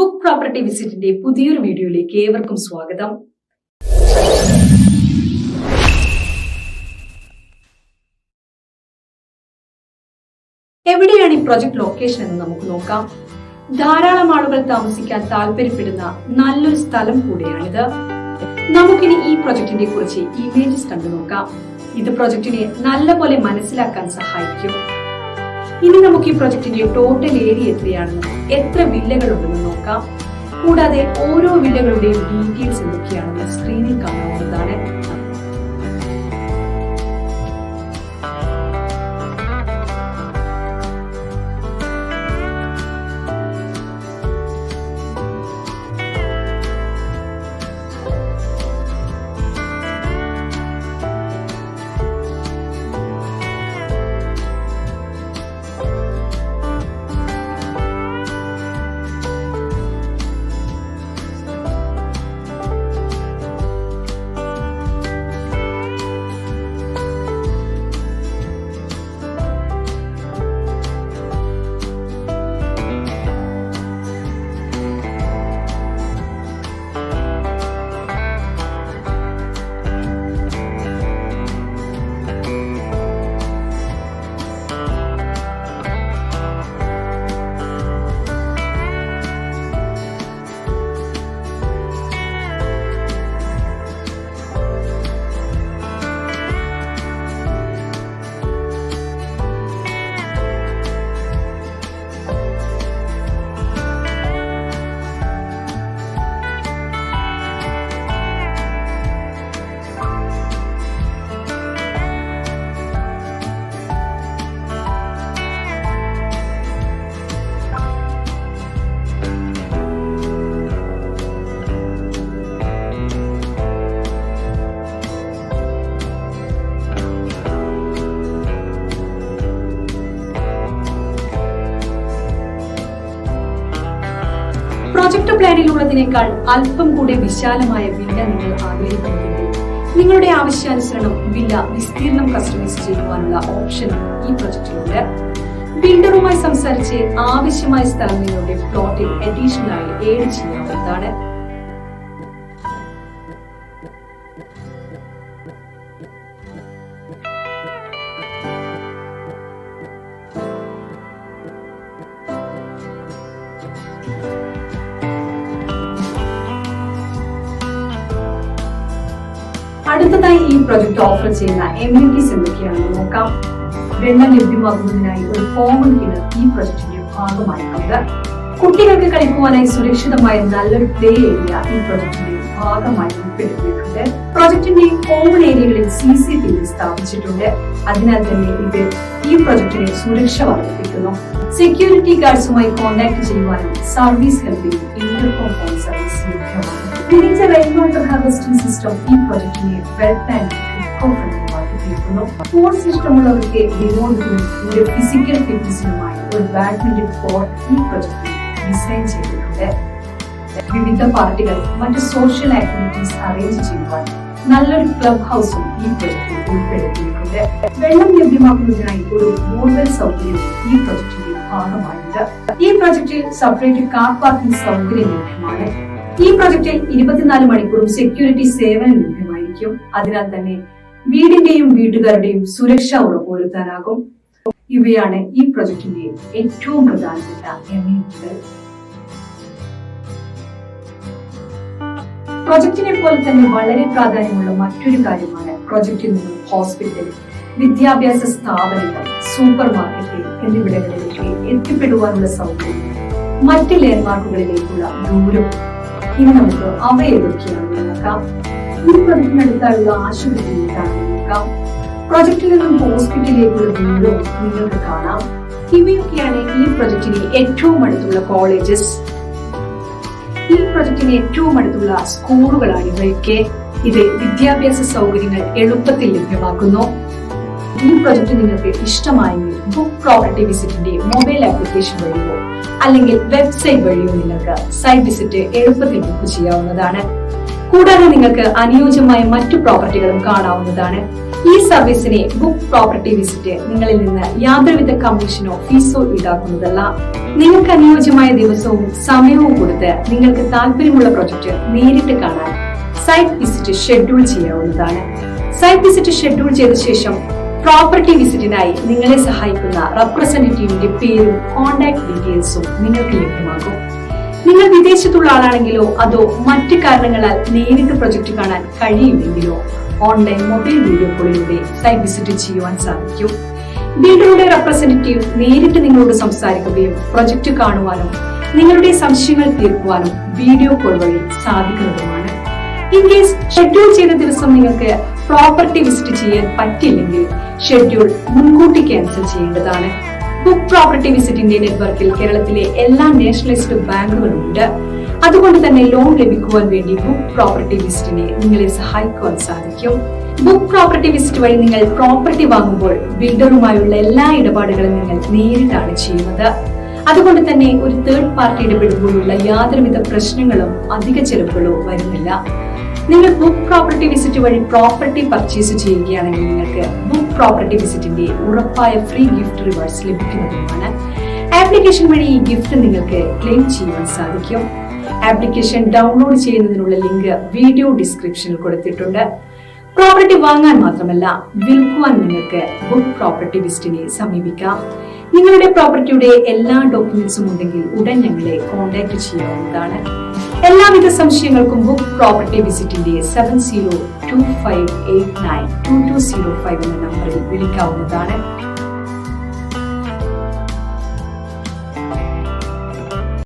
Book property വിസിറ്റിന്റെ പുതിയൊരു വീഡിയോയിലേക്ക് ഏവർക്കും സ്വാഗതം. എവിടെയാണ് ഈ പ്രൊജക്ട് ലൊക്കേഷൻ എന്ന് നമുക്ക് നോക്കാം. ധാരാളം ആളുകൾ താമസിക്കാൻ താല്പര്യപ്പെടുന്ന നല്ലൊരു സ്ഥലം കൂടിയാണിത്. നമുക്കിനി ഈ പ്രൊജക്ടിനെ കുറിച്ച് ഇമേജസ് കണ്ടു നോക്കാം. ഇത് പ്രൊജക്ടിനെ നല്ലപോലെ മനസ്സിലാക്കാൻ സഹായിക്കും. ഇനി നമുക്ക് ഈ പ്രൊജക്ടിന്റെ ടോട്ടൽ ഏരിയ എത്രയാണെന്നും എത്ര വില്ലകളുണ്ടെന്ന് നോക്കാം. കൂടാതെ ഓരോ വില്ലകളുടെയും ഡീറ്റെയിൽസ് എന്തൊക്കെയാണെന്ന് സ്ക്രീനിൽ കാണാവുന്നതാണ്. പ്രൊജക്ട് പ്ലാനിലുള്ളതിനേക്കാൾ അല്പം കൂടെ വിശാലമായ വില്ല നിങ്ങൾ ആഗ്രഹിക്കുന്നുണ്ടെങ്കിൽ നിങ്ങളുടെ ആവശ്യാനുസരണം വില്ല വിസ്തീർണം കസ്റ്റമൈസ് ചെയ്യുവാനുള്ള ഓപ്ഷനും ഈ പ്രൊജക്ടിലുണ്ട്. ബിൽഡറുമായി സംസാരിച്ച് ആവശ്യമായ സ്ഥലം നിങ്ങളുടെ പ്ലോട്ടിൽ അഡീഷണൽ ആയി ഏഡ് ചെയ്യാവുന്നതാണ്. അടുത്തതായി ഈ പ്രൊജക്ട് ഓഫർ ചെയ്യുന്ന എമ്യൂണിറ്റീസ് എന്തൊക്കെയാണെന്ന് നോക്കാം. വെള്ളം ലഭ്യമാകുന്നതിനായി ഒരു കോമൺ കിണർ ഈ പ്രൊജക്ടിന്റെ ഭാഗമായിട്ടുണ്ട്. കുട്ടികൾക്ക് കളിക്കുവാനായി സുരക്ഷിതമായ നല്ലൊരു പ്ലേ ഏരിയ ഈ പ്രൊജക്ടിന്റെ ഭാഗമായി ഉൾപ്പെടുത്തിയിട്ടുണ്ട്. പ്രൊജക്ടിന്റെ കോമൺ ഏരിയകളിൽ CCTV സ്ഥാപിച്ചിട്ടുണ്ട്. അതിനാൽ തന്നെ ഇത് ഈ പ്രൊജക്ടിനെ സുരക്ഷ വർദ്ധിപ്പിക്കുന്നു. സെക്യൂരിറ്റി ഗാർഡ്സുമായി കോൺടാക്ട് ചെയ്യുവാനും സർവീസ് ഹെൽപ്പിനും ഇന്റർകോം ഫോൺ സർവീസ് ലഭ്യമാണ്. മികച്ച റെയിൻ വാട്ടർ ഹാർവെസ്റ്റിംഗ് സിസ്റ്റം ഈ പ്രൊജക്ടിനെ വെൽത്ത് ആൻഡ് ഇക്കോ ഫ്രണ്ട്ലി ആക്കിയിരിക്കുന്നു. സ്പോർട്സ് ഇഷ്ടമുള്ളവർക്ക് വിനോദത്തിനും ഒരു ഫിസിക്കൽ ഫിറ്റ്നസിനുമായി ഒരു ബാഡ്മിന്റൺ കോർട്ട് ഈ പ്രൊജക്ടിൽ ഡിസൈൻ ചെയ്തിട്ടുണ്ട്. വിവിധ പാർട്ടികൾ മറ്റ് സോഷ്യൽ ആക്ടിവിറ്റീസ് അറേഞ്ച് ചെയ്യുവാൻ നല്ലൊരു ക്ലബ് ഹൗസും ഈ പ്രൊജക്ടിൽ ഉൾപ്പെടുത്തിയിട്ടുണ്ട്. വെള്ളം ലഭ്യമാക്കുന്നതിനായി ഒരു ബോർവെൽ സൗകര്യം ഈ പ്രൊജക്ടിന്റെ ഭാഗമായുണ്ട്. ഈ പ്രൊജക്ടിൽ സെപ്പറേറ്റ് കാർ പാർക്കിംഗ് സൗകര്യം ലഭ്യമാണ്. ഈ പ്രൊജക്ടിൽ 24 മണിക്കൂറും സെക്യൂരിറ്റി സേവനം ലഭ്യമായിരിക്കും. അതിനാൽ തന്നെ വീടിന്റെയും വീട്ടുകാരുടെയും സുരക്ഷ ഉറപ്പുവരുത്താനാകും. ഇവയാണ് ഈ പ്രൊജക്ടിന്റെ ഏറ്റവും പ്രധാനപ്പെട്ട എമ്യൂണിറ്റികൾ. പ്രൊജക്ടിനെ പോലെ തന്നെ വളരെ പ്രാധാന്യമുള്ള മറ്റൊരു കാര്യമാണ് പ്രൊജക്ടിൽ നിന്നും ഹോസ്പിറ്റൽ, വിദ്യാഭ്യാസ സ്ഥാപനങ്ങൾ, സൂപ്പർ മാർക്കറ്റ് എന്നിവിടങ്ങളിലേക്ക് എത്തിപ്പെടുവാനുള്ള സൗകര്യം, മറ്റ് ലാൻഡ്മാർക്കുകളിലേക്കുള്ള ദൂരം. ഇനി നമുക്ക് അവ ഏതൊക്കെയാണെന്ന് നോക്കാം. ഈ പ്രൊജക്ടിനടുത്തുള്ള ആശുപത്രിയിലേക്കാണെന്ന് നോക്കാം. പ്രൊജക്ടിൽ നിന്നും ഹോസ്പിറ്റലിലേക്കുള്ള ദൂരവും നിങ്ങൾക്ക് കാണാം. ഇവയൊക്കെയാണ് ഈ പ്രൊജക്ടിന് ഏറ്റവും അടുത്തുള്ള കോളേജസ്. ഈ പ്രൊജക്ടിന് ഏറ്റവും അടുത്തുള്ള സ്കൂളുകളാണ് ഇവയൊക്കെ. ഇത് വിദ്യാഭ്യാസ സൗകര്യങ്ങൾ എളുപ്പത്തിൽ ലഭ്യമാക്കുന്നു. ഈ പ്രൊജക്ട് നിങ്ങൾക്ക് ഇഷ്ടമായെങ്കിൽ ബുക്ക് പ്രോപ്പർട്ടി വിസിറ്റിന്റെ മൊബൈൽ ആപ്ലിക്കേഷൻ വഴിയോ അല്ലെങ്കിൽ വെബ്സൈറ്റ് വഴിയോ നിങ്ങൾക്ക് സൈറ്റ് വിസിറ്റ് എളുപ്പത്തിൽ ബുക്ക് ചെയ്യാവുന്നതാണ്. കൂടാതെ നിങ്ങൾക്ക് അനുയോജ്യമായ മറ്റു പ്രോപ്പർട്ടികളും കാണാവുന്നതാണ്. ഈ സർവീസിനെ ബുക്ക് പ്രോപ്പർട്ടി വിസിറ്റ് നിങ്ങളിൽ നിന്ന് യാതൊരുവിധ കമ്മീഷനോ ഫീസോ ഈടാക്കുന്നതല്ല. നിങ്ങൾക്ക് അനുയോജ്യമായ ദിവസവും സമയവും കൊടുത്ത് നിങ്ങൾക്ക് താല്പര്യമുള്ള പ്രൊജക്ട് നേരിട്ട് കാണാൻ സൈറ്റ് വിസിറ്റ് ഷെഡ്യൂൾ ചെയ്യാവുന്നതാണ്. സൈറ്റ് വിസിറ്റ് ഷെഡ്യൂൾ ചെയ്ത ശേഷം പ്രോപ്പർട്ടി വിസിറ്റിനായി നിങ്ങളെ സഹായിക്കുന്ന റെപ്രസെന്റേറ്റീവിന്റെ പേരും കോൺടാക്ട് ഡീറ്റെയിൽസും നിങ്ങൾക്ക് ലഭ്യമാകും. നിങ്ങൾ വിദേശത്തുള്ള ആളാണെങ്കിലോ അതോ മറ്റു കാരണങ്ങളാൽ നേരിട്ട് പ്രൊജക്ട് കാണാൻ കഴിയുമെങ്കിലോ ഓൺലൈൻ മൊബൈൽ വീഡിയോ കോളിലൂടെ സൈറ്റ് വിസിറ്റ് ചെയ്യുവാൻ സാധിക്കും. ബിൽഡറുടെ റെപ്രസെന്റേറ്റീവ് നേരിട്ട് നിങ്ങളോട് സംസാരിക്കുകയും പ്രൊജക്ട് കാണുവാനും നിങ്ങളുടെ സംശയങ്ങൾ തീർക്കുവാനും വീഡിയോ കോൾ വഴി സാധിക്കുന്നതുമാണ്. ഇൻ കേസ് ഷെഡ്യൂൾ ചെയ്ത ദിവസം നിങ്ങൾക്ക് പ്രോപ്പർട്ടി വിസിറ്റ് ചെയ്യാൻ പറ്റില്ലെങ്കിൽ ഷെഡ്യൂൾ മുൻകൂട്ടി ക്യാൻസൽ ചെയ്യേണ്ടതാണ്. ബുക്ക് പ്രോപ്പർട്ടി വിസിറ്റിന്റെ നെറ്റ്വർക്കിൽ കേരളത്തിലെ എല്ലാ നാഷണലൈസ്ഡ് ബാങ്കുകളുണ്ട്. അതുകൊണ്ട് തന്നെ ലോൺ ലഭിക്കുവാൻ വേണ്ടി ബുക്ക് പ്രോപ്പർട്ടി വിസിറ്റിനെ നിങ്ങളെ സഹായിക്കുവാൻ സാധിക്കും. ബുക്ക് പ്രോപ്പർട്ടി വിസിറ്റ് വഴി നിങ്ങൾ പ്രോപ്പർട്ടി വാങ്ങുമ്പോൾ ബിൽഡറുമായുള്ള എല്ലാ ഇടപാടുകളും നിങ്ങൾ നേരിട്ടാണ് ചെയ്യുന്നത്. അതുകൊണ്ട് തന്നെ ഒരു തേർഡ് പാർട്ടി ഇടപെടുമ്പോഴുള്ള യാതൊരുവിധ പ്രശ്നങ്ങളും അധിക ചെലവുകളോ വരുന്നില്ല. നിങ്ങൾ ബുക്ക് പ്രോപ്പർട്ടി വിസിറ്റ് വഴി പ്രോപ്പർട്ടി പർച്ചേസ് ചെയ്യുകയാണെങ്കിൽ നിങ്ങൾക്ക് ബുക്ക് പ്രോപ്പർട്ടി വിസിറ്റിന്റെ ഉറപ്പായ ഫ്രീ ഗിഫ്റ്റ് റിവാർഡ്സ് ലഭിക്കുന്നതുമാണ്. ആപ്ലിക്കേഷൻ വഴി ഈ ഗിഫ്റ്റ് നിങ്ങൾക്ക് ക്ലെയിം ചെയ്യുവാൻ സാധിക്കും. ആപ്ലിക്കേഷൻ ഡൗൺലോഡ് ചെയ്യുന്നതിനുള്ള ലിങ്ക് വീഡിയോ ഡിസ്ക്രിപ്ഷനിൽ കൊടുത്തിട്ടുണ്ട്. പ്രോപ്പർട്ടി വാങ്ങാൻ മാത്രമല്ല വിൽക്കുവാൻ നിങ്ങൾക്ക് ബുക്ക് പ്രോപ്പർട്ടി വിസിറ്റിനെ സമീപിക്കാം. നിങ്ങളുടെ പ്രോപ്പർട്ടിയുടെ എല്ലാ ഡോക്യുമെന്റ്സും ഉണ്ടെങ്കിൽ ഉടൻ ഞങ്ങളെ കോൺടാക്ട് ചെയ്യാവുന്നതാണ്. എല്ലാവിധ സംശയങ്ങൾക്കും ബുക്ക് പ്രോപ്പർട്ടി വിസിറ്റിന്റെ 7025892205 എന്ന നമ്പറിൽ വിളിക്കാവുന്നതാണ്.